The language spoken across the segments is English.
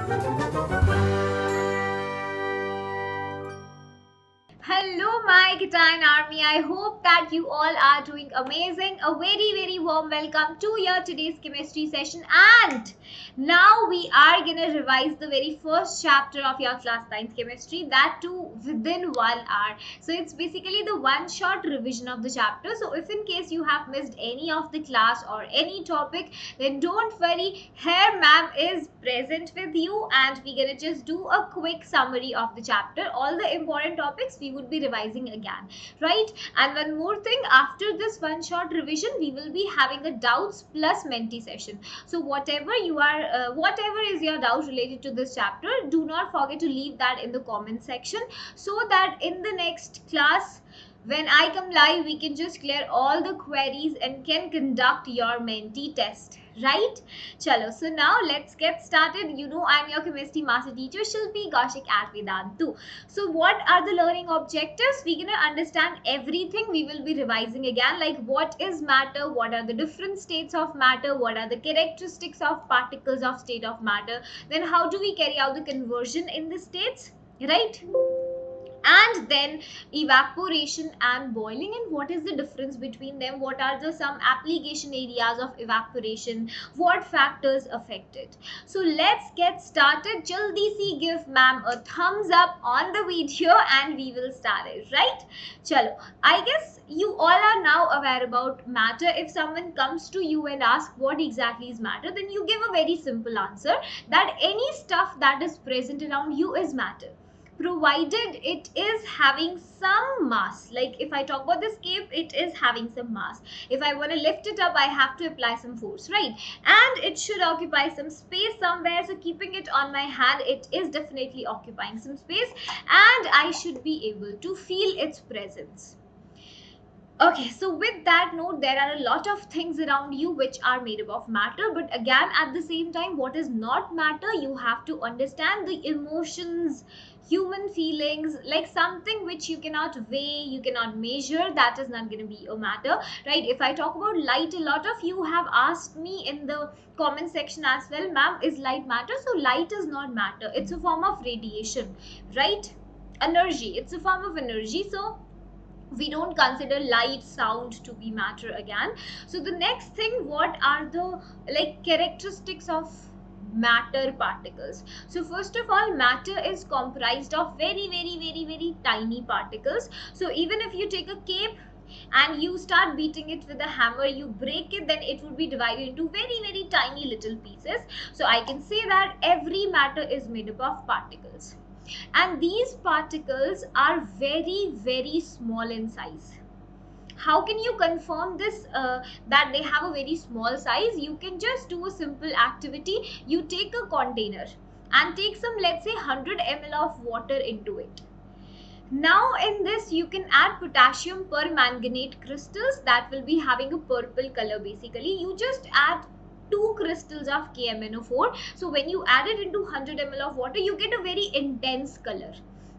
Hello, my Kitain Army. I hope that you all are doing amazing. A very, very warm welcome to your today's chemistry session. And now we are gonna revise the very first chapter of your class 9th chemistry, that too within 1 hour. So it's basically the one shot revision of the chapter. So if in case you have missed any of the class or any topic, then don't worry. Here, ma'am is present with you, and we're gonna just do a quick summary of the chapter. All the important topics we would be revising again, right? And one more thing, after this one shot revision, we will be having a doubts plus Menti session. So whatever is your doubt related to this chapter, do not forget to leave that in the comment section, so that in the next class, when I come live, we can just clear all the queries and can conduct your Menti test, right? Chalo, so now let's get started. You know, I'm your chemistry master teacher, Shilpi Kaushik at Vedantu. So what are the learning objectives? We're going to understand everything. We will be revising again, like what is matter, what are the different states of matter, what are the characteristics of particles of state of matter, then how do we carry out the conversion in the states, right? And then evaporation and boiling, and what is the difference between them, what are the some application areas of evaporation, what factors affect it. So let's get started. Jaldi si give ma'am a thumbs up on the video and we will start it, right? Chalo, I guess you all are now aware about matter. If someone comes to you and asks what exactly is matter, then you give a very simple answer, that any stuff that is present around you is matter, provided it is having some mass. Like if I talk about this cape, it is having some mass. If I want to lift it up, I have to apply some force, right? And it should occupy some space somewhere. So keeping it on my hand, it is definitely occupying some space, and I should be able to feel its presence. Okay, so with that note, there are a lot of things around you which are made up of matter, but again, at the same time, what is not matter, you have to understand the emotions, human feelings, like something which you cannot weigh, you cannot measure, that is not going to be a matter, right? If I talk about light, a lot of you have asked me in the comment section as well, ma'am, is light matter? So light is not matter, it's a form of radiation, right? Energy, it's a form of energy. So we don't consider light, sound to be matter again. So the next thing, what are the like characteristics of matter particles? So first of all, matter is comprised of very tiny particles. So even if you take a cape and you start beating it with a hammer, you break it, then it would be divided into very tiny little pieces. So I can say that every matter is made up of particles, and these particles are very small in size. How can you confirm this, that they have a very small size? You can just do a simple activity. You take a container and take some, let's say 100 ml of water into it. Now in this you can add potassium permanganate crystals that will be having a purple color. Basically you just add 2 crystals of KMnO4. So when you add it into 100 ml of water, you get a very intense color.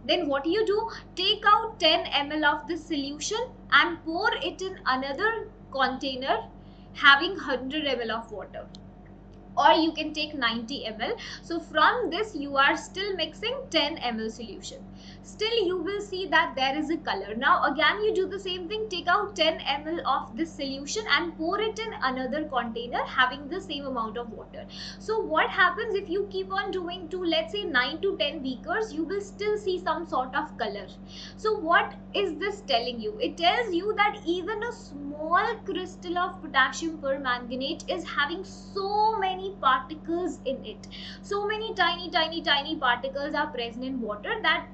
Then what do you do? Take out 10 ml of this solution and pour it in another container having 100 ml of water, or you can take 90 ml. So from this you are still mixing 10 ml solution. Still you will see that there is a color. Now again you do the same thing, take out 10 ml of this solution and pour it in another container having the same amount of water. So what happens if you keep on doing to, let's say 9 to 10 beakers, you will still see some sort of color. So what is this telling you? It tells you that even a small crystal of potassium permanganate is having so many particles in it. So many tiny particles are present in water that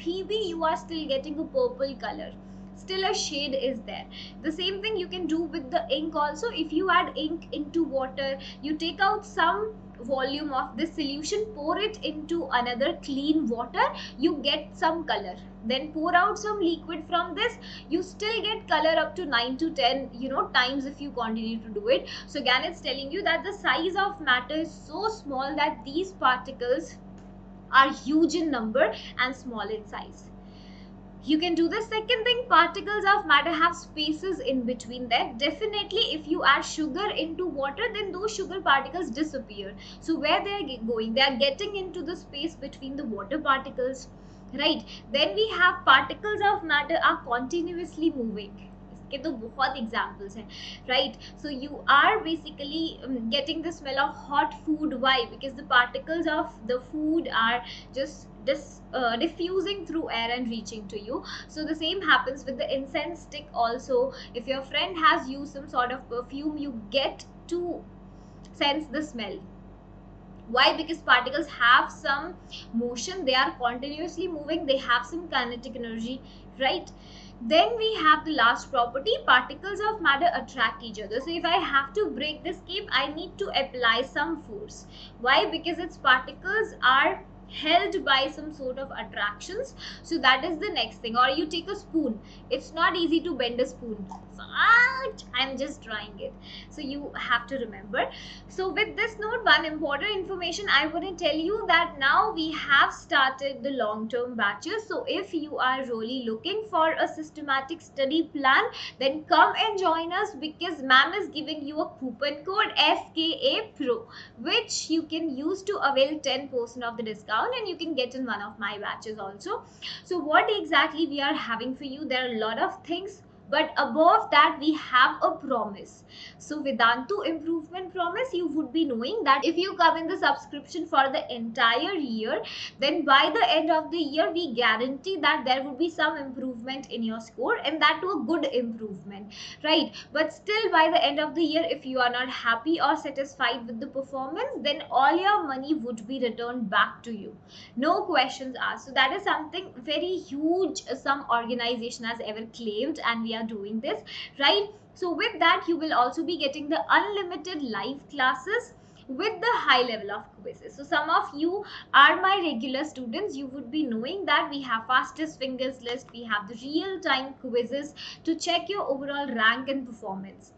you are still getting a purple color. Still a shade is there. The same thing you can do with the ink also. If you add ink into water, you take out some volume of this solution, pour it into another clean water, you get some color. Then pour out some liquid from this, you still get color up to 9 to 10 times if you continue to do it. So again it's telling you that the size of matter is so small that these particles are huge in number and small in size. You can do the second thing. Particles of matter have spaces in between them. Definitely if you add sugar into water, then those sugar particles disappear. So where they are going, they are getting into the space between the water particles, right? Then we have particles of matter are continuously moving. इसके तो बहुत examples हैं, right? So you are basically getting the smell of hot food. Why? Because the particles of the food are just diffusing through air and reaching to you. So the same happens with the incense stick also. If your friend has used some sort of perfume, you get to sense the smell. Why? Because particles have some motion, they are continuously moving, they have some kinetic energy, right? Then we have the last property. Particles of matter attract each other. So if I have to break this cape, I need to apply some force. Why? Because its particles are held by some sort of attractions. So that is the next thing. Or you take a spoon, it's not easy to bend a spoon, but I'm just trying it, so you have to remember. So with this note, one important information I want to tell you, that now we have started the long-term batches. So if you are really looking for a systematic study plan, then come and join us, because ma'am is giving you a coupon code SKA Pro, which you can use to avail 10% of the discount, and you can get in one of my batches also. So what exactly we are having for you, there are a lot of things, but above that we have a promise. So Vedantu Improvement Promise, you would be knowing that if you come in the subscription for the entire year, then by the end of the year we guarantee that there would be some improvement in your score, and that to a good improvement, right? But still by the end of the year, if you are not happy or satisfied with the performance, then all your money would be returned back to you, no questions asked. So that is something very huge some organization has ever claimed, and we are doing this, right? So with that, you will also be getting the unlimited live classes with the high level of quizzes. So some of you are my regular students, you would be knowing that we have fastest fingers list, we have the real time quizzes to check your overall rank and performance.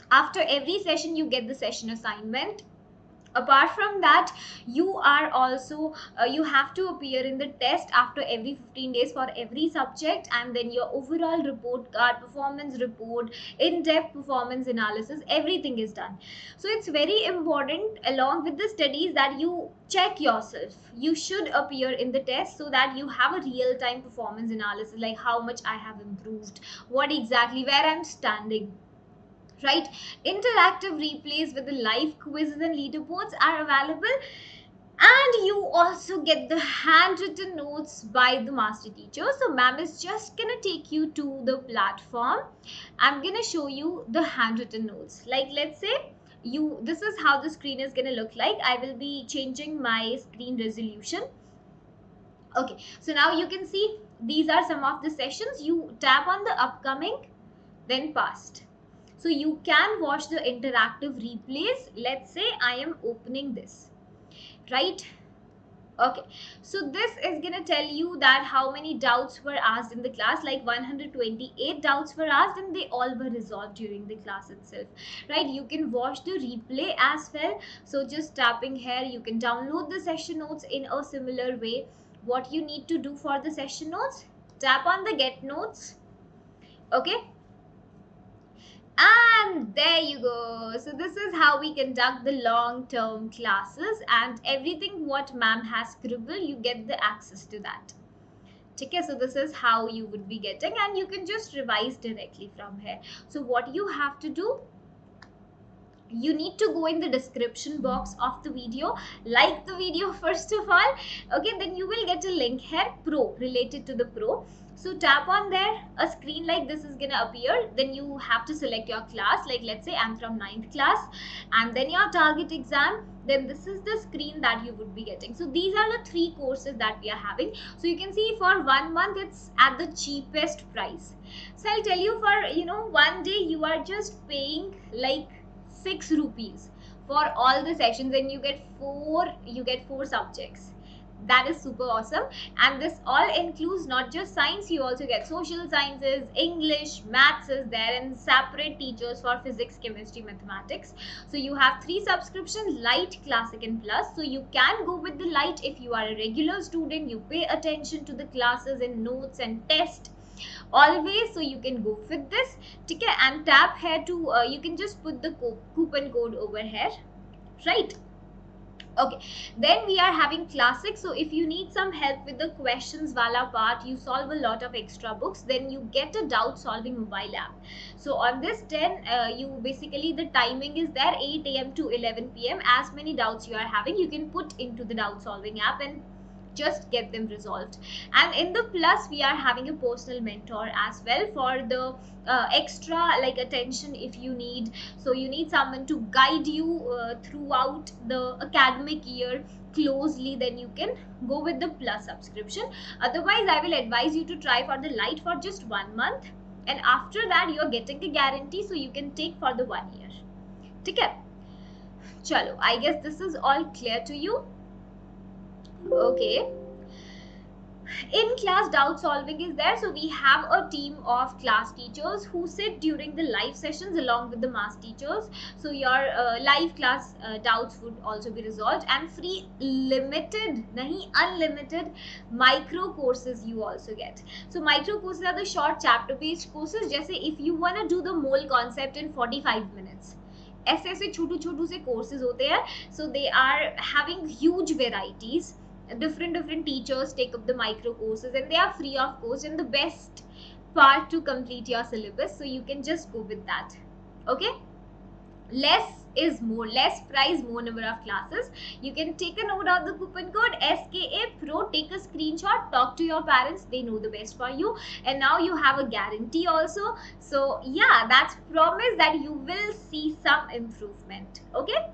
After every session you get the session assignment. Apart from that, you are also you have to appear in the test after every 15 days for every subject, and then your overall report card, performance report, in-depth performance analysis, everything is done. So it's very important, along with the studies, that you check yourself. You should appear in the test so that you have a real-time performance analysis, like how much I have improved, what exactly, where I'm standing, right? Interactive replays with the live quizzes and leaderboards are available, and you also get the handwritten notes by the master teacher. So ma'am is just gonna take you to the platform. I'm gonna show you the handwritten notes. Like, let's say this is how the screen is gonna look like. I will be changing my screen resolution. Okay, so now you can see these are some of the sessions. You tap on the upcoming, then past. So you can watch the interactive replays. Let's say I am opening this, right? Okay, so this is gonna tell you that how many doubts were asked in the class, like 128 doubts were asked, and they all were resolved during the class itself, right? You can watch the replay as well. So just tapping here, you can download the session notes in a similar way. What you need to do for the session notes, tap on the get notes, okay? And there you go. So this is how we conduct the long-term classes, and everything what ma'am has scribbled, you get the access to that. Okay, so this is how you would be getting, and you can just revise directly from here. So what you have to do, you need to go in the description box of the video, like the video first of all, okay? Then you will get a link here, pro, related to the pro. So tap on there, a screen like this is gonna appear. Then you have to select your class, like let's say I'm from 9th class, and then your target exam. Then this is the screen that you would be getting. So these are the 3 courses that we are having. So you can see for 1 month it's at the cheapest price. So I'll tell you, for 1 day you are just paying like 6 rupees for all the sessions, and you get four subjects. That is super awesome. And this all includes not just science, you also get social sciences, English, maths is there, and separate teachers for physics, chemistry, mathematics. So you have 3 subscriptions: light, classic, and plus. So you can go with the light if you are a regular student, you pay attention to the classes and notes and test always, so you can go with this. Okay, and tap here to you can just put the coupon code over here, right? Okay, then we are having classic. So if you need some help with the questions wala part, you solve a lot of extra books, then you get a doubt solving mobile app. So on this 10 you basically, the timing is there 8 a.m. to 11 p.m. as many doubts you are having, you can put into the doubt solving app and just get them resolved. And in the plus, we are having a personal mentor as well for the extra like attention if you need. So you need someone to guide you throughout the academic year closely, then you can go with the plus subscription. Otherwise, I will advise you to try for the light for just 1 month, and after that you are getting a guarantee, so you can take for the 1 year. Okay, chalo, I guess this is all clear to you. Okay, in class doubt solving is there. So we have a team of class teachers who sit during the live sessions along with the mass teachers. So your live class doubts would also be resolved, and free limited nahi unlimited micro courses you also get. So micro courses are the short chapter based courses. Jaise if you want to do the mole concept in 45 minutes, ऐसे ऐसे छोटू छोटू से courses होते हैं. So they are having huge varieties. Different teachers take up the micro courses, and they are free of cost, and the best part to complete your syllabus, so you can just go with that. Okay, less is more, less price, more number of classes. You can take a note of the coupon code SKA Pro, take a screenshot, talk to your parents, they know the best for you, and now you have a guarantee also. So yeah, that's promise that you will see some improvement. Okay,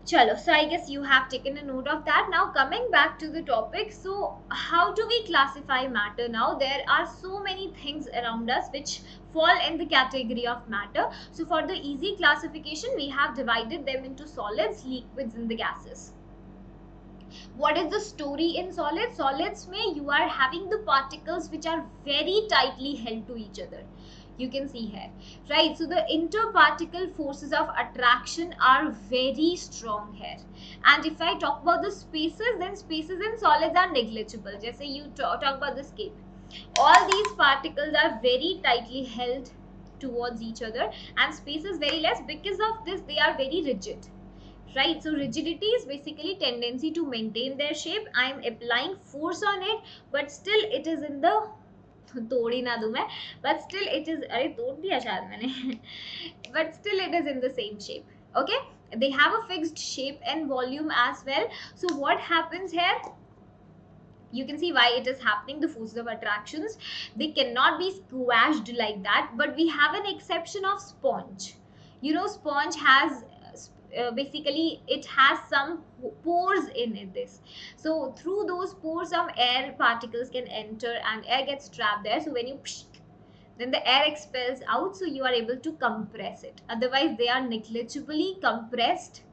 chalo, so I guess you have taken a note of that. Now coming back to the topic, so how do we classify matter now? There are so many things around us which fall in the category of matter. So for the easy classification, we have divided them into solids, liquids, and the gases. What is the story in solids? Solids mein you are having the particles which are very tightly held to each other. You can see here, right? So the interparticle forces of attraction are very strong here. And if I talk about the spaces, then spaces in solids are negligible. Just say you talk about the scape. All these particles are very tightly held towards each other, and space is very less. Because of this, they are very rigid. Right, so rigidity is basically tendency to maintain their shape. I am applying force on it, but still it is in the तोड़ ही ना दूं मैं, but still it is, अरे तोड़ दिया शायद मैंने, but still it is in the same shape. Okay, they have a fixed shape and volume as well. So what happens here? You can see why it is happening. The forces of attractions, they cannot be squashed like that. But we have an exception of sponge. You know, sponge has basically it has some pores in it. This, so through those pores some air particles can enter and air gets trapped there. So when you then the air expels out, so you are able to compress it. Otherwise they are negligibly compressed,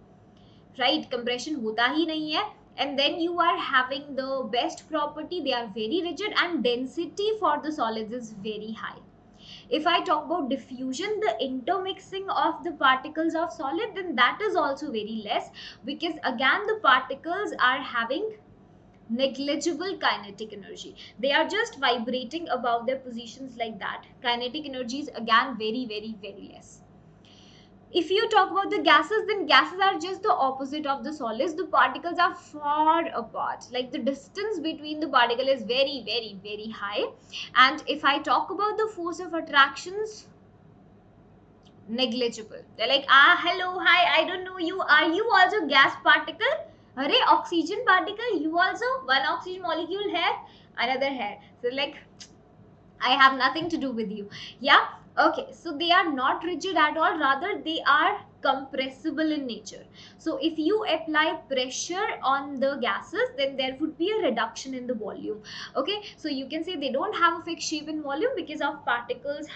right? Compression hota hi nahi hai. And then you are having the best property, they are very rigid, and density for the solids is very high. If I talk about diffusion, the intermixing of the particles of solid, then that is also very less, because again the particles are having negligible kinetic energy. They are just vibrating above their positions like that. Kinetic energy is again very less. If you talk about the gases, then gases are just the opposite of the solids. The particles are far apart. Like the distance between the particle is very high. And if I talk about the force of attractions, negligible. They're like, hello, hi, I don't know you. Are you also gas particle? Array, oxygen particle, you also? One oxygen molecule here, another here. So like, I have nothing to do with you. Yeah. Okay, so they are not rigid at all, rather they are compressible in nature. So if you apply pressure on the gases, then there would be a reduction in the volume. Okay, so you can say they don't have a fixed shape and volume because of particles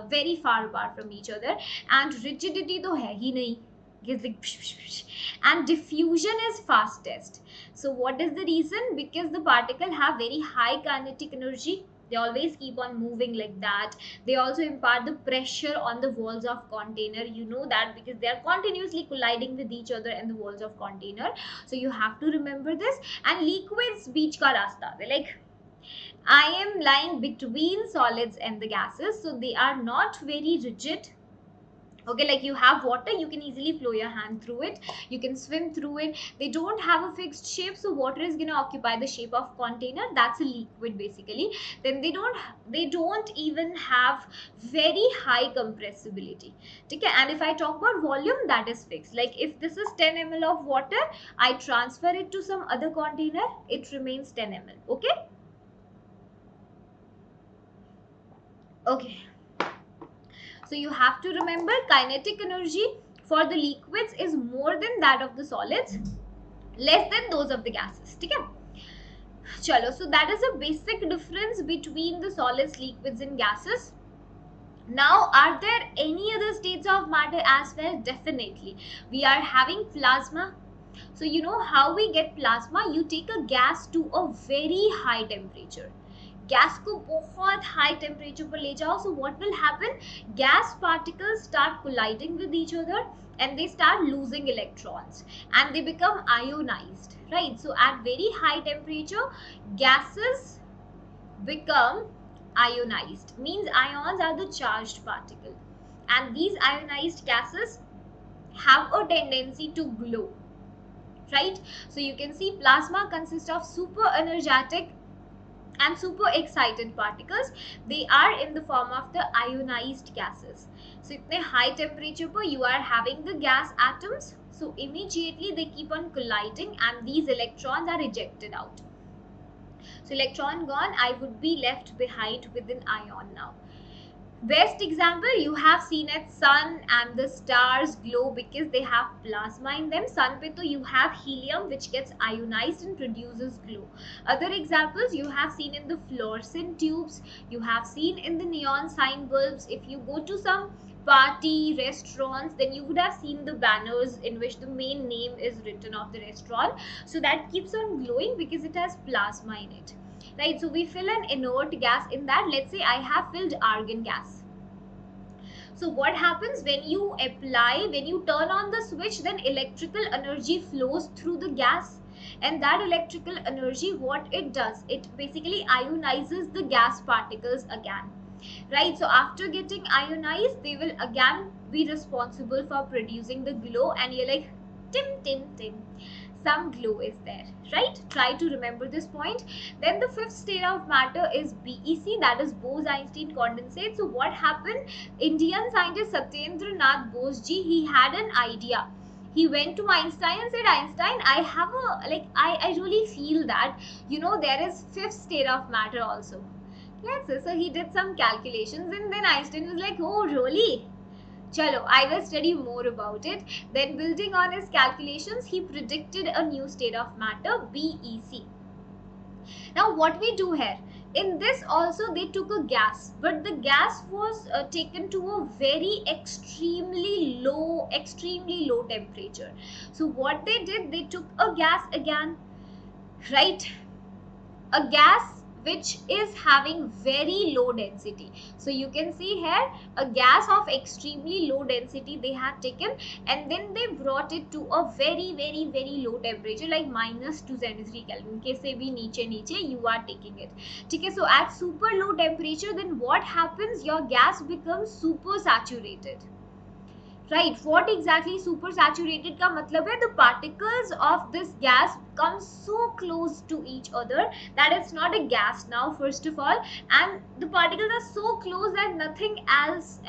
very far apart from each other, and rigidity to hai hi nahi. It's like psh, psh, psh. And diffusion is fastest. So what is the reason? Because the particle have very high kinetic energy. They always keep on moving like that. They also impart the pressure on the walls of container. You know that because they are continuously colliding with each other in the walls of container. So you have to remember this. And liquids beach ka rasta. They're like, I am lying between solids and the gases. So they are not very rigid. Okay, like you have water, you can easily flow your hand through it, you can swim through it. They don't have a fixed shape, so water is going to occupy the shape of container. That's a liquid basically. Then they don't even have very high compressibility. Okay, and if I talk about volume, that is fixed. Like if this is 10 ml of water, I transfer it to some other container, it remains 10 ml. Okay, so you have to remember kinetic energy for the liquids is more than that of the solids, less than those of the gases. Okay? Chalo, so that is a basic difference between the solids, liquids and gases. Now, are there any other states of matter as well? Definitely. We are having plasma. So you know how we get plasma? You take a gas to a very high temperature. Gas को बहुत high temperature पर ले जाओ, so what will happen? Gas particles start colliding with each other and they start losing electrons and they become ionized, right? So at very high temperature, gases become ionized, means ions are the charged particle, and these ionized gases have a tendency to glow, right? So you can see plasma consists of super energetic and super excited particles. They are in the form of the ionized gases. So itne high temperature पर you are having the gas atoms, so immediately they keep on colliding and these electrons are ejected out. So electron gone, I would be left behind with an ion now. Best example, you have seen at sun and the stars glow because they have plasma in them. Sun pe to you have helium which gets ionized and produces glow. Other examples you have seen in the fluorescent tubes, you have seen in the neon sign bulbs. If you go to some party restaurants, then you would have seen the banners in which the main name is written of the restaurant. So that keeps on glowing because it has plasma in it. Right, so we fill an inert gas in that. Let's say I have filled argon gas. So what happens when you turn on the switch, then electrical energy flows through the gas, and that electrical energy, what it does, it basically ionizes the gas particles again, right? So after getting ionized, they will again be responsible for producing the glow, and you're like, tim tim tim, some glow is there, right? Try to remember this point. Then the fifth state of matter is BEC, that is Bose-Einstein condensate. So what happened? Indian scientist Satyendra Nath Bose ji, he had an idea. He went to Einstein and said, Einstein, I have I really feel that, there is fifth state of matter also. Yes, so he did some calculations and then Einstein was like, oh really? Chalo, I will study more about it. Then building on his calculations, he predicted a new state of matter, BEC. Now what we do here, in this also they took a gas, but the gas was taken to a very extremely low temperature. So what they did, they took a gas again, right? A gas which is having very low density. So you can see here a gas of extremely low density they had taken, and then they brought it to a very low temperature, like -273 Kelvin. के से भी नीचे you are taking it. Okay, so at super low temperature, then what happens? Your gas becomes super saturated. Right, what exactly super saturated का मतलब है? The particles of this gas come so close to each other that it's not a gas now, first of all, and the particles are so close that nothing else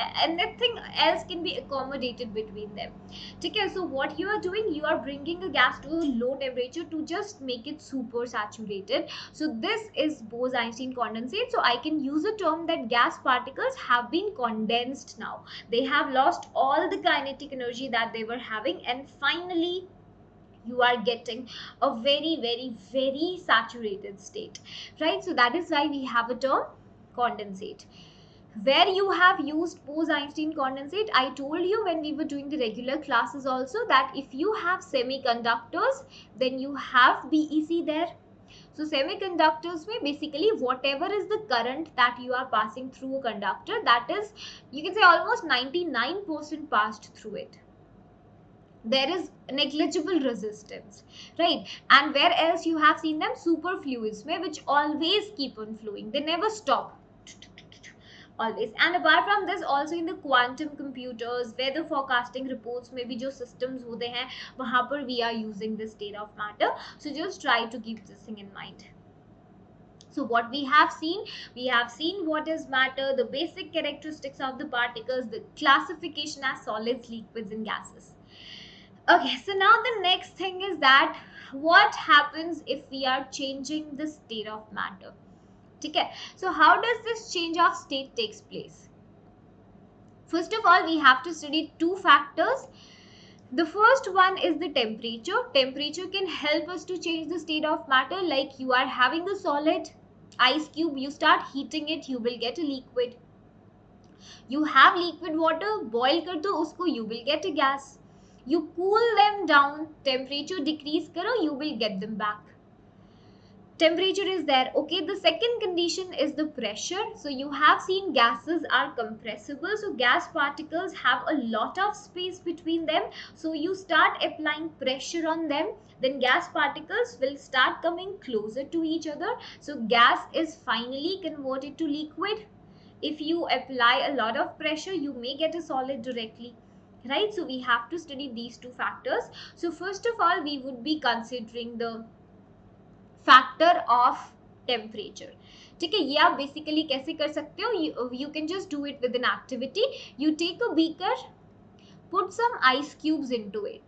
can be accommodated between them. Okay, so what you are doing, you are bringing a gas to a low temperature to just make it super saturated. So this is Bose-Einstein condensate. So I can use a term that gas particles have been condensed now. They have lost all the kinetic energy that they were having, and finally you are getting a very saturated state, right? So that is why we have a term condensate. where you have used Bose-Einstein condensate. I told you when we were doing the regular classes also that if you have semiconductors, then you have BEC there. So semiconductors में basically whatever is the current that you are passing through a conductor, that is, you can say almost 99% passed through it. There is negligible resistance, right? And where else you have seen them? Superfluids में, which always keep on flowing, they never stop, always. And apart from this, also in the quantum computers, weather forecasting reports में भी जो systems होते हैं वहाँ पर we are using this state of matter. So just try to keep this thing in mind. So what we have seen what is matter, the basic characteristics of the particles, the classification as solids, liquids and gases. Okay, so now the next thing is that what happens if we are changing the state of matter. Okay, so how does this change of state takes place? First of all, we have to study two factors. The first one is the temperature. Temperature can help us to change the state of matter. Like you are having a solid ice cube, you start heating it, you will get a liquid. You have liquid water, boil कर दो उसको, you will get a gas. You cool them down, temperature decrease karo, you will get them back. Temperature is there. Okay, the second condition is the pressure. So you have seen gases are compressible. So gas particles have a lot of space between them. So you start applying pressure on them, then gas particles will start coming closer to each other. So gas is finally converted to liquid. If you apply a lot of pressure, you may get a solid directly. Right, so we have to study these two factors. So first of all, we would be considering the factor of temperature. ठीक है, ये आप basically कैसे कर सकते हो? You can just do it with an activity. You take a beaker, put some ice cubes into it.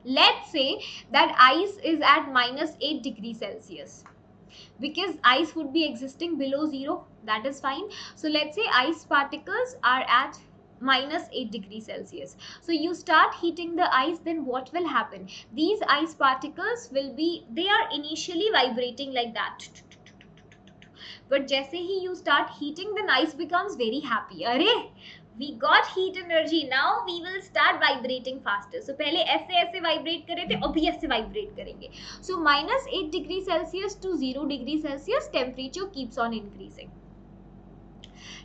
Let's say that ice is at -8 degrees Celsius. Because ice would be existing below zero, that is fine. So let's say ice particles are at -8 degrees Celsius. So you start heating the ice, then what will happen? These ice particles will be, they are initially vibrating like that. But जैसे ही you start heating, then ice becomes very happy. अरे, we got heat energy, now we will start vibrating faster. So पहले ऐसे ऐसे vibrate कर रहे थे, अभी ऐसे vibrate करेंगे. So -8 degrees Celsius to 0 degrees Celsius, temperature keeps on increasing.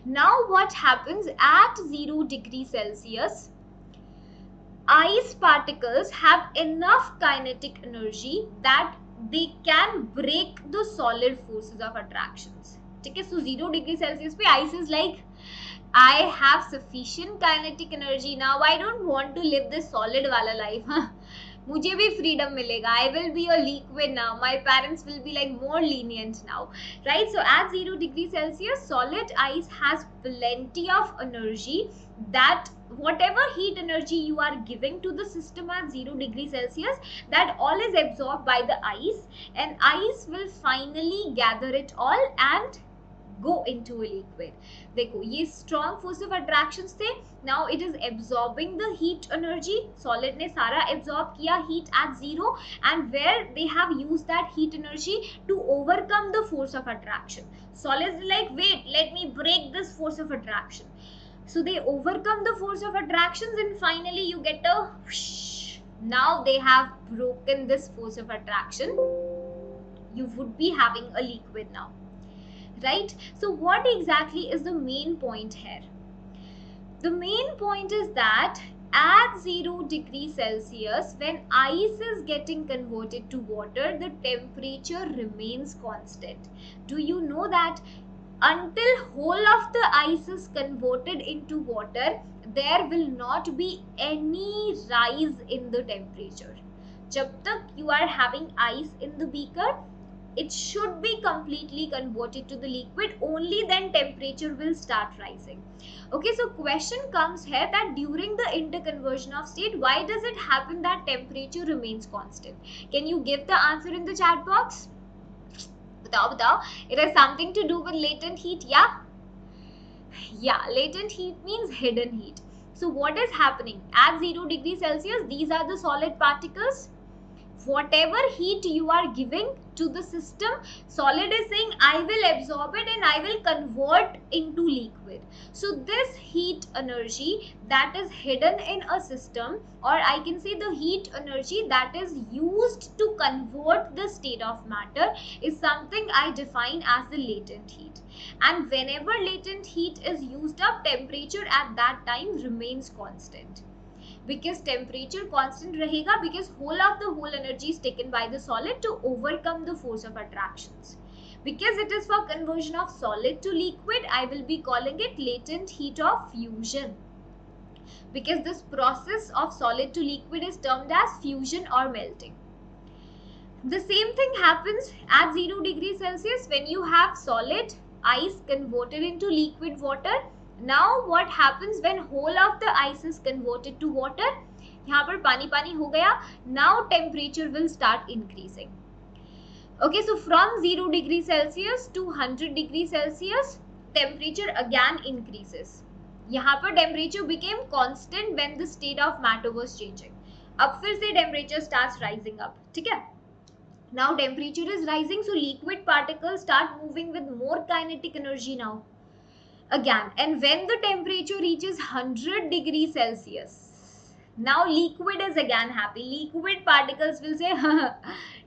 Now what happens at 0 degrees Celsius? Ice particles have enough kinetic energy that they can break the solid forces of attractions. Okay, so 0 degrees Celsius pe ice is like, I have sufficient kinetic energy now, I don't want to live this solid wala life. मुझे भी freedom मिलेगा. I will be a liquid now. My parents will be like more lenient now, right? So at 0 degrees Celsius, solid ice has plenty of energy that whatever heat energy you are giving to the system at 0 degrees Celsius, that all is absorbed by the ice, and ice will finally gather it all and go into a liquid. देखो, ये strong force of attractions थे. Now it is absorbing the heat energy. Solid ने सारा absorb किया heat at 0, and where they have used that heat energy to overcome the force of attraction. Solids like, wait, let me break this force of attraction. So they overcome the force of attractions, and finally you get a whoosh. Now they have broken this force of attraction. You would be having a liquid now. Right? So what exactly is the main point here? The main point is that at 0 degrees Celsius, when ice is getting converted to water, the temperature remains constant. Do you know that until whole of the ice is converted into water, there will not be any rise in the temperature. जब तक you are having ice in the beaker, it should be completely converted to the liquid, only then temperature will start rising. Okay, so question comes here that during the interconversion of state, why does it happen that temperature remains constant? Can you give the answer in the chat box? Batao. It has something to do with latent heat, yeah? Yeah, latent heat means hidden heat. So what is happening? At 0 degrees Celsius, these are the solid particles. whatever heat you are giving to the system, solid is saying I will absorb it and I will convert into liquid. So this heat energy that is hidden in a system, or I can say the heat energy that is used to convert the state of matter, is something I define as the latent heat. And whenever latent heat is used up, temperature at that time remains constant. Because temperature constant rahega, because whole energy is taken by the solid to overcome the force of attractions. Because it is for conversion of solid to liquid, I will be calling it latent heat of fusion. Because this process of solid to liquid is termed as fusion or melting. The same thing happens at 0 degrees Celsius when you have solid ice converted into liquid water. Now what happens when whole of the ice is converted to water? यहाँ पर पानी पानी हो गया. Now temperature will start increasing. Okay, so from 0 degrees Celsius to 100 degrees Celsius, temperature again increases. यहाँ पर temperature became constant when the state of matter was changing. अब फिर से temperature starts rising up. ठीक है? Now temperature is rising, so liquid particles start moving with more kinetic energy now. Again, and when the temperature reaches 100 degrees Celsius, now liquid is again happy. Liquid particles will say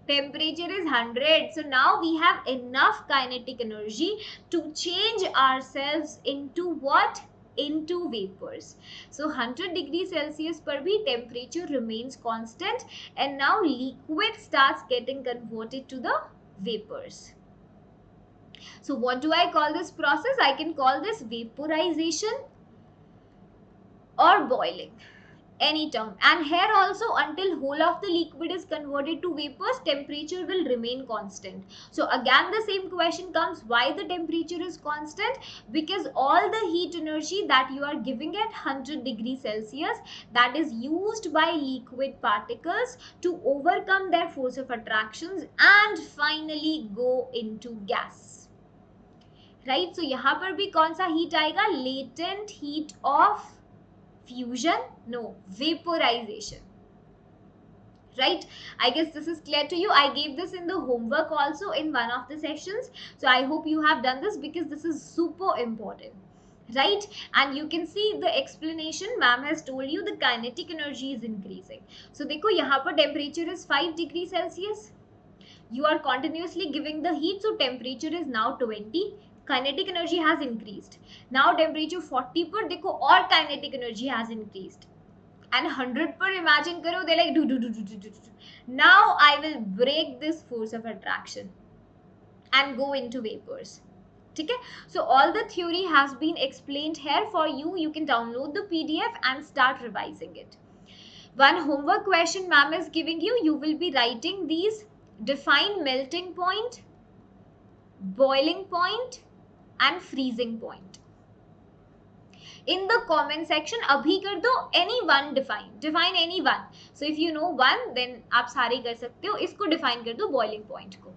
temperature is 100, so now we have enough kinetic energy to change ourselves into what? Into vapors. So 100 degrees Celsius per bhi temperature remains constant, and now liquid starts getting converted to the vapors. So what do I call this process? I can call this vaporization or boiling, any term. And here also, until whole of the liquid is converted to vapors, temperature will remain constant. So again the same question comes, why the temperature is constant? Because all the heat energy that you are giving at 100 degrees Celsius, that is used by liquid particles to overcome their force of attractions and finally go into gas. Right, so यहाँ पर भी कौन सा heat आएगा? Latent heat of fusion, no, vaporization. Right, I guess this is clear to you. I gave this in the homework also in one of the sessions, so I hope you have done this because this is super important, right? And you can see the explanation. Ma'am has told you the kinetic energy is increasing. So देखो यहाँ पर temperature is 5 degrees Celsius. You are continuously giving the heat, so temperature is now 20. Kinetic energy has increased. Now temperature 40 पर देखो और kinetic energy has increased. And 100 पर imagine करो, they like do. Now I will break this force of attraction and go into vapors. ठीक है? So all the theory has been explained here for you. You can download the PDF and start revising it. One homework question ma'am is giving you. You will be writing these: define melting point, boiling point and freezing point. In the comment section abhi kar do, any one define any one. So if you know one, then aap sare kar sakte ho. Isko define kar do, boiling point ko.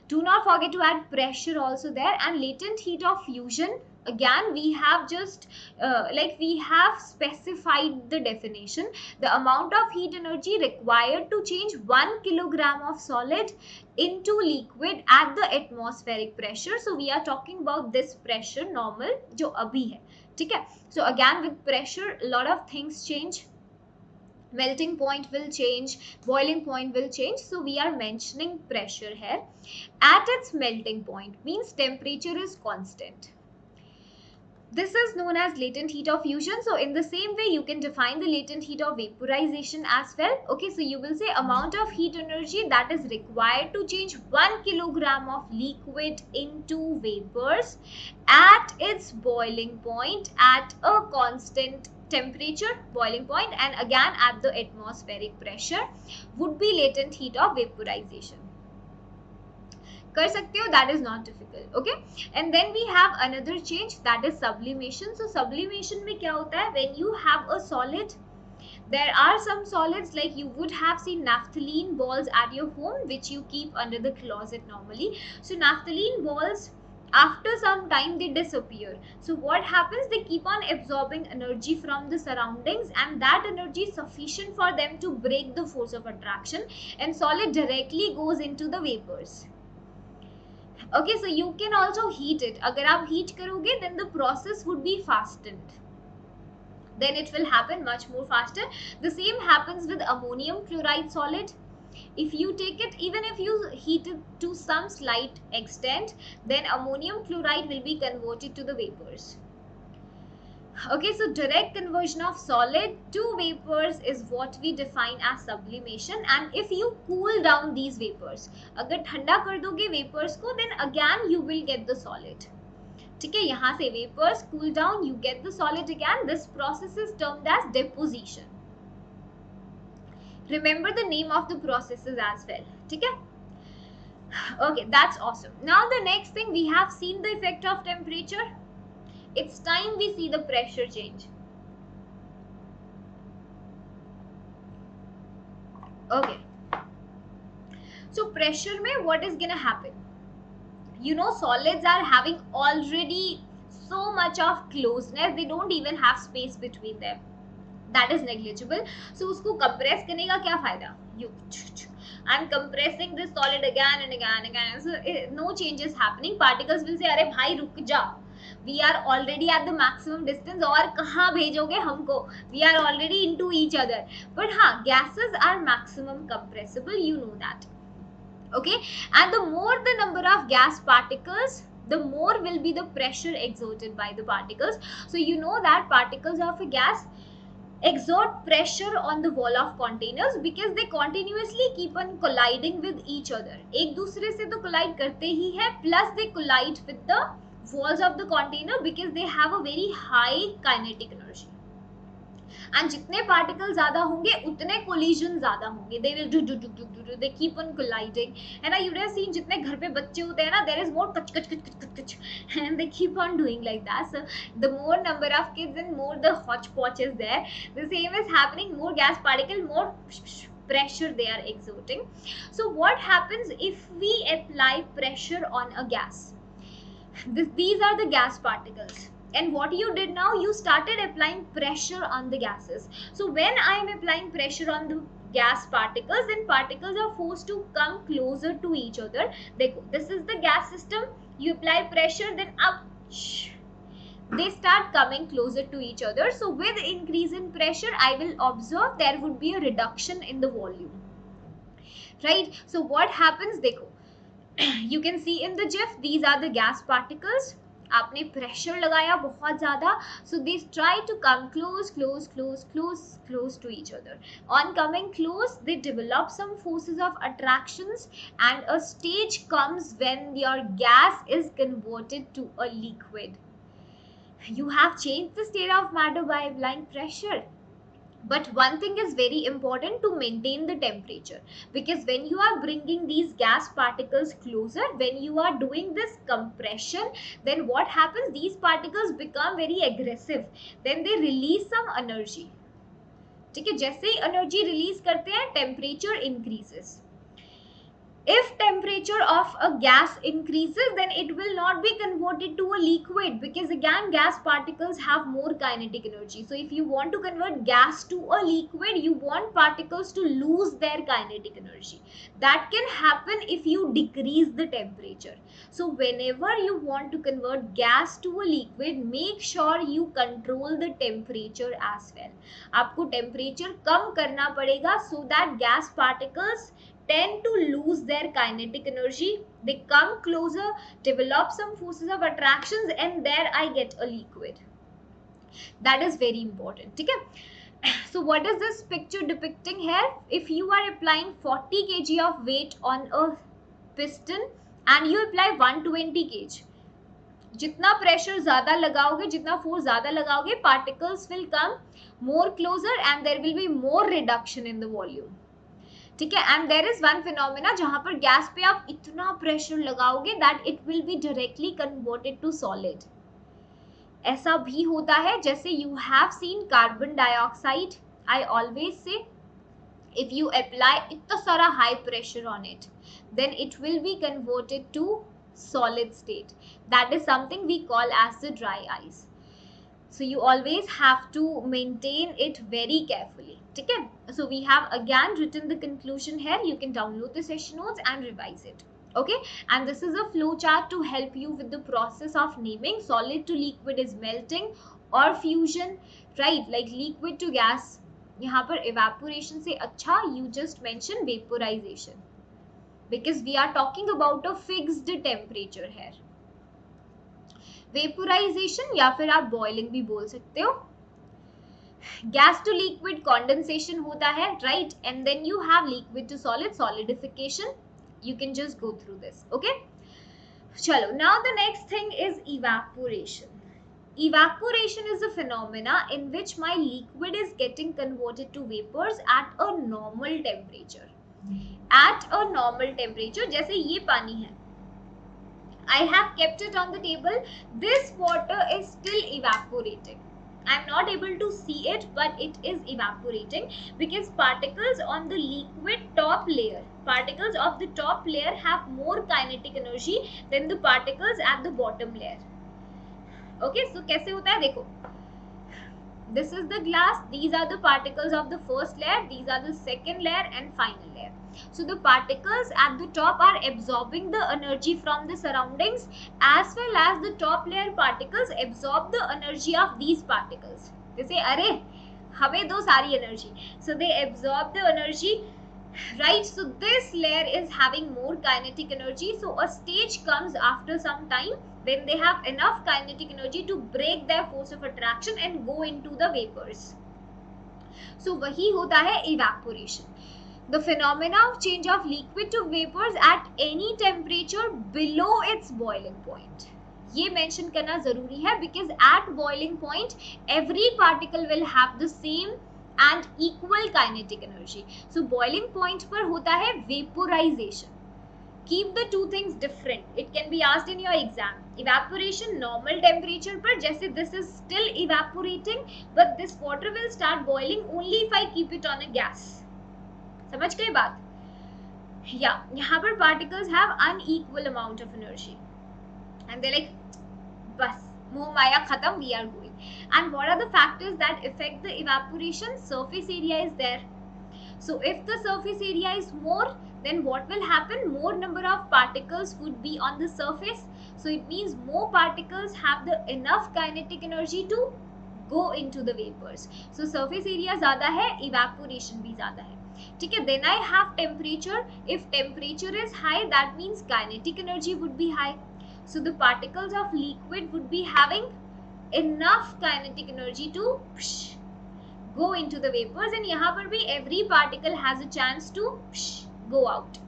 Do not forget to add pressure also there. And latent heat of fusion, again we have just we have specified the definition: the amount of heat energy required to change 1 kilogram of solid into liquid at the atmospheric pressure. So we are talking about this pressure normal जो अभी है, ठीक है? So again with pressure a lot of things change. Melting point will change, boiling point will change. So we are mentioning pressure here. At its melting point means temperature is constant. This is known as latent heat of fusion. So in the same way, you can define the latent heat of vaporization as well. Okay, so you will say amount of heat energy that is required to change 1 kilogram of liquid into vapors at its boiling point at a constant temperature, boiling point, and again at the atmospheric pressure would be latent heat of vaporization. कर सकते हो, that is not difficult. Okay, and then we have another change, that is sublimation. So sublimation में क्या होता है? When you have a solid, there are some solids like you would have seen naphthalene balls at your home which you keep under the closet normally. So naphthalene balls after some time they disappear. So what happens, they keep on absorbing energy from the surroundings, and that energy is sufficient for them to break the force of attraction, and solid directly goes into the vapors. Okay, so you can also heat it. अगर आप heat करोगे then the process would be fastened, then it will happen much more faster. The same happens with ammonium chloride solid. If you take it, even if you heat it to some slight extent, then ammonium chloride will be converted to the vapors. Okay, so direct conversion of solid to vapors is what we define as sublimation. And if you cool down these vapors, अगर ठंडा कर दोगे vapors को, then again you will get the solid. ठीक है, यहाँ से vapors cool down, you get the solid again. This process is termed as deposition. Remember the name of the processes as well. ठीक है? Okay, that's awesome. Now the next thing, we have seen the effect of temperature. It's time we see the pressure change. Okay. So pressure में what is gonna happen? You know, solids are having already so much of closeness, they don't even have space between them. That is negligible. So उसको compress करने का क्या फायदा? I'm compressing this solid again and again and again. So no change is happening. Particles will say, अरे भाई रुक जा. We are already at the maximum distance. और कहाँ भेजोगे हमको? We are already into each other. But हाँ, gases are maximum compressible. You know that. Okay, and the more the number of gas particles, the more will be the pressure exerted by the particles. So you know that particles of a gas exert pressure on the wall of containers because they continuously keep on colliding with each other. एक दूसरे से तो collide करते ही है, plus they collide with the walls of the container because they have a very high kinetic energy. And जितने particles ज़्यादा होंगे उतने collision ज़्यादा होंगे. They will do they keep on colliding. And you would have seen जितने घर पे बच्चे होते हैं ना, there is more kach, and they keep on doing like that. So the more number of kids and more the hodgepodge is there. The same is happening. More gas particle, more pressure they are exerting. So what happens if we apply pressure on a gas? These are the gas particles. And what you did now, you started applying pressure on the gases. So when I am applying pressure on the gas particles, then particles are forced to come closer to each other. This is the gas system. You apply pressure, then up, they start coming closer to each other. So with increase in pressure, I will observe there would be a reduction in the volume. Right? So what happens? You can see in the GIF, these are the gas particles. आपने pressure लगाया बहुत ज़्यादा, so they try to come close to each other. On coming close, they develop some forces of attractions, and a stage comes when your gas is converted to a liquid. You have changed the state of matter by applying pressure. But one thing is very important, to maintain the temperature, because when you are bringing these gas particles closer, when you are doing this compression, then what happens? These particles become very aggressive. Then they release some energy. ठीक है, जैसे ही energy release करते हैं, temperature increases. If temperature of a gas increases, then it will not be converted to a liquid, because again gas particles have more kinetic energy. So if you want to convert gas to a liquid, you want particles to lose their kinetic energy. That can happen if you decrease the temperature. So whenever you want to convert gas to a liquid, make sure you control the temperature as well. आपको temperature कम करना पड़ेगा, so that gas particles tend to lose their kinetic energy. They come closer, develop some forces of attractions, and there I get a liquid. That is very important. Okay? So what is this picture depicting here? If you are applying 40 kg of weight on a piston and you apply 120 kg, जितना pressure ज़्यादा लगाओगे, जितना force ज़्यादा लगाओगे, particles will come more closer and there will be more reduction in the volume. ठीक है, and there is one phenomena जहाँ पर गैस पे आप इतना प्रेशर लगाओगे that it will be directly converted to solid. ऐसा भी होता है, जैसे you have seen carbon dioxide. I always say if you apply इतना सारा high pressure on it, then it will be converted to solid state. That is something we call as the dry ice. So you always have to maintain it very carefully. Okay? So we have again written the conclusion here. You can download the session notes and revise it. Okay, and this is a flow chart to help you with the process of naming. Solid to liquid is melting or fusion, right? Like liquid to gas. यहाँ पर evaporation से अच्छा you just mention vaporization, because we are talking about a fixed temperature here. Vaporization या फिर आप boiling भी बोल सकते हो. Gas to liquid condensation होता है, right? And then you have liquid to solid solidification. You can just go through this. Okay, chalo. Now the next thing is evaporation. Evaporation is a phenomena in which my liquid is getting converted to vapors at a normal temperature. At a normal temperature, जैसे ये पानी है, I have kept it on the table. This water is still evaporating. I am not able to see it, but it is evaporating because particles on the liquid top layer, particles of the top layer have more kinetic energy than the particles at the bottom layer. Okay, so कैसे होता है देखो. This is the glass. These are the particles of the first layer. These are the second layer and final layer. So the particles at the top are absorbing the energy from the surroundings, as well as the top layer particles absorb the energy of these particles. They say, "अरे हमें दो सारी energy." So they absorb the energy, right? So this layer is having more kinetic energy. So a stage comes after some time when they have enough kinetic energy to break their force of attraction and go into the vapors. So वही होता है evaporation. The phenomena of change of liquid to vapors at any temperature below its boiling point. ये mention करना जरूरी है because at boiling point every particle will have the same and equal kinetic energy. So boiling point पर होता है vaporization. Keep the two things different. It can be asked in your exam. Evaporation normal temperature पर, जैसे this is still evaporating, but this water will start boiling only if I keep it on a gas. समझ गए बात? Yeah, यहाँ पर particles have unequal amount of energy, and they're like, बस मोह माया खत्म, we are going. And what are the factors that affect the evaporation? Surface area is there. So if the surface area is more, then what will happen? More number of particles would be on the surface. So it means more particles have the enough kinetic energy to go into the vapors. So surface area ज़्यादा है, evaporation भी ज़्यादा है. ठीक है, then I have temperature. If temperature is high, that means kinetic energy would be high. So the particles of liquid would be having enough kinetic energy to go into the vapors, and यहाँ पर भी every particle has a chance to go out.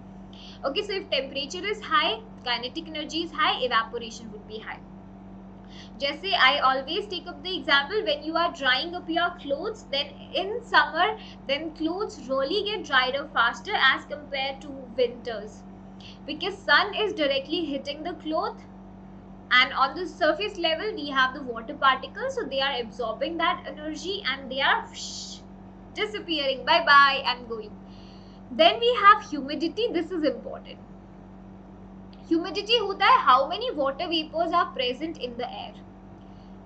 Okay, so if temperature is high, kinetic energy is high, evaporation would be high. जैसे I always take up the example, when you are drying up your clothes, then in summer, then clothes really get dried up faster as compared to winters, because sun is directly hitting the cloth, and on the surface level we have the water particles, so they are absorbing that energy and they are disappearing, bye bye and going. Then we have humidity. This is important. Humidity होता है how many water vapors are present in the air.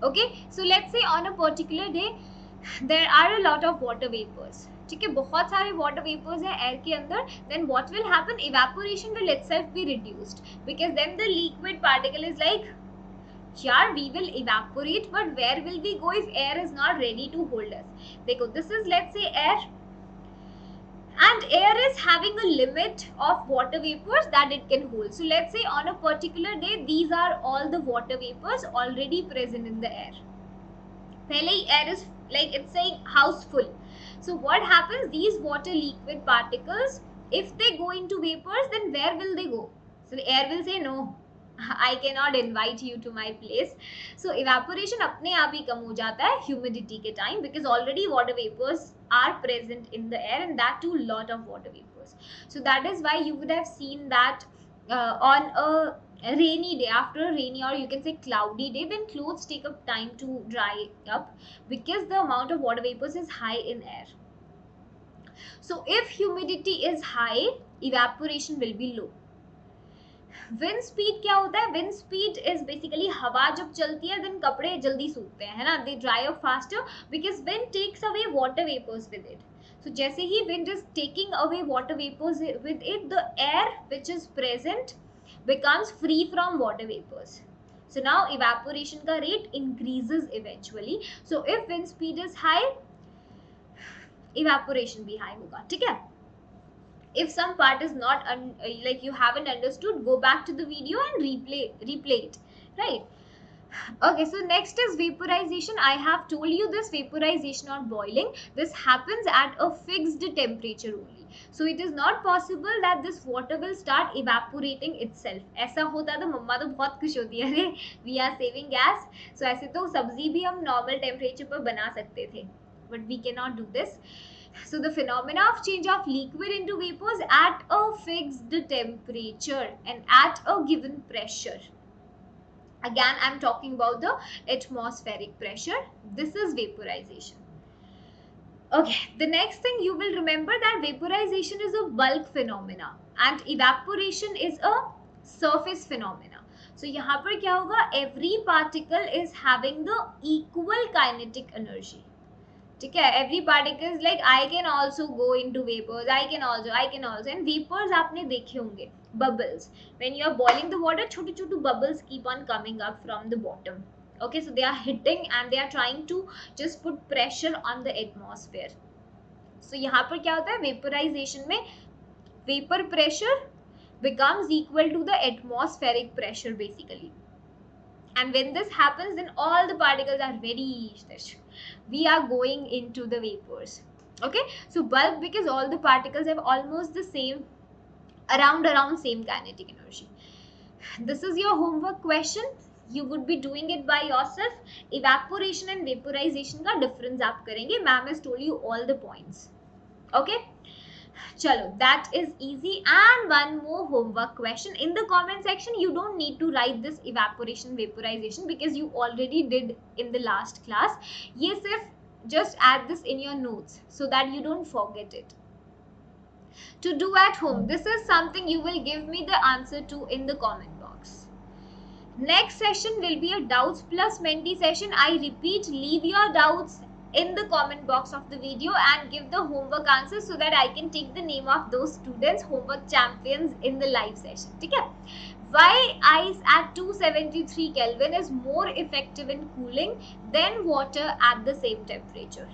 Okay, so let's say on a particular day there are a lot of water vapors. ठीक है, बहुत सारे water vapors है air के अंदर. Then what will happen? Evaporation will itself be reduced, because then the liquid particle is like, यार we will evaporate, but where will we go if air is not ready to hold us? देखो, this is let's say air, and air is having a limit of water vapors that it can hold. So let's say on a particular day, these are all the water vapors already present in the air. पहले ही air is like, it's saying house full. So what happens? These water liquid particles, if they go into vapors, then where will they go? So the air will say no, I cannot invite you to my place. So evaporation अपने आप ही कम हो जाता है humidity के time, because already water vapors are present in the air, and that too lot of water vapors. So that is why you would have seen that on a rainy day, after a rainy or you can say cloudy day, then clothes take up time to dry up, because the amount of water vapors is high in air. So if humidity is high, evaporation will be low. Wind speed क्या होता है? Wind speed is basically हवा जब चलती है then कपड़े जल्दी सूखते हैं, है ना, they dry up faster because wind takes away water vapours with it. So जैसे ही wind is taking away water vapors with it, the air which is present becomes free from water vapors. So now evaporation का rate increases eventually. So if wind speed is high, evaporation भी high होगा. ठीक है? If some part is not like you haven't understood, go back to the video and replay it, right? Okay, so next is vaporization. I have told you this, vaporization or boiling, this happens at a fixed temperature only. So it is not possible that this water will start evaporating itself. ऐसा होता तो मम्मा तो बहुत खुश होती है, अरे we are saving gas. So ऐसे तो सब्जी भी हम normal temperature पर बना सकते थे, but we cannot do this. So the phenomena of change of liquid into vapors at a fixed temperature and at a given pressure. Again, I'm talking about the atmospheric pressure. This is vaporization. Okay, the next thing you will remember that vaporization is a bulk phenomena and evaporation is a surface phenomena. So यहाँ पर क्या होगा? Every particle is having the equal kinetic energy. ठीक है, every particle is like I can also go into vapors, I can also and vapors आपने देखे होंगे, bubbles. When you are boiling the water, छोटे छोटे bubbles keep on coming up from the bottom. Okay, so they are hitting and they are trying to just put pressure on the atmosphere. So यहाँ पर क्या होता है? Vaporization में vapor pressure becomes equal to the atmospheric pressure basically. And when this happens, then all the particles are very, we are going into the vapors. Okay, so bulk because all the particles have almost the same, around same kinetic energy. This is your homework question. You would be doing it by yourself. Evaporation and vaporization का difference आप करेंगे. Ma'am has told you all the points. Okay. Chalo, that is easy. And one more homework question. In the comment section, you don't need to write this evaporation vaporization because you already did in the last class. Ye sirf just add this in your notes so that you don't forget it. To do at home, this is something you will give me the answer to in the comment box. Next session will be a doubts plus Menti session. I repeat, leave your doubts in the comment box of the video and give the homework answers so that I can take the name of those students, homework champions, in the live session. ठीक है? Why ice at 273 Kelvin is more effective in cooling than water at the same temperature?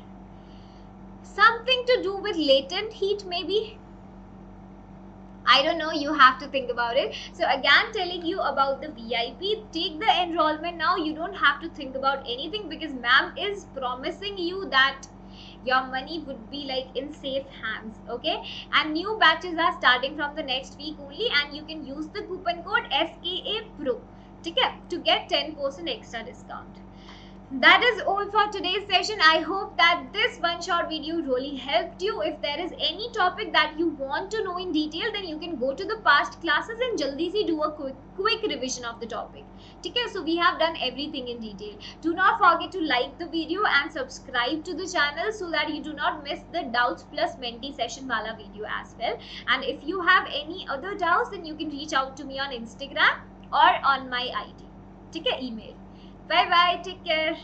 Something to do with latent heat maybe? I don't know, you have to think about it. So again, telling you about the VIP, take the enrollment now. You don't have to think about anything because ma'am is promising you that your money would be like in safe hands. Okay, and new batches are starting from the next week only and you can use the coupon code SKA Pro, okay, to get 10% extra discount. That is all for today's session. I hope that this one short video really helped you. If there is any topic that you want to know in detail, then you can go to the past classes and jaldi se do a quick revision of the topic. Okay, so we have done everything in detail. Do not forget to like the video and subscribe to the channel so that you do not miss the doubts plus Menti session wala video as well. And if you have any other doubts, then you can reach out to me on Instagram or on my ID. Okay, email. Bye bye, take care.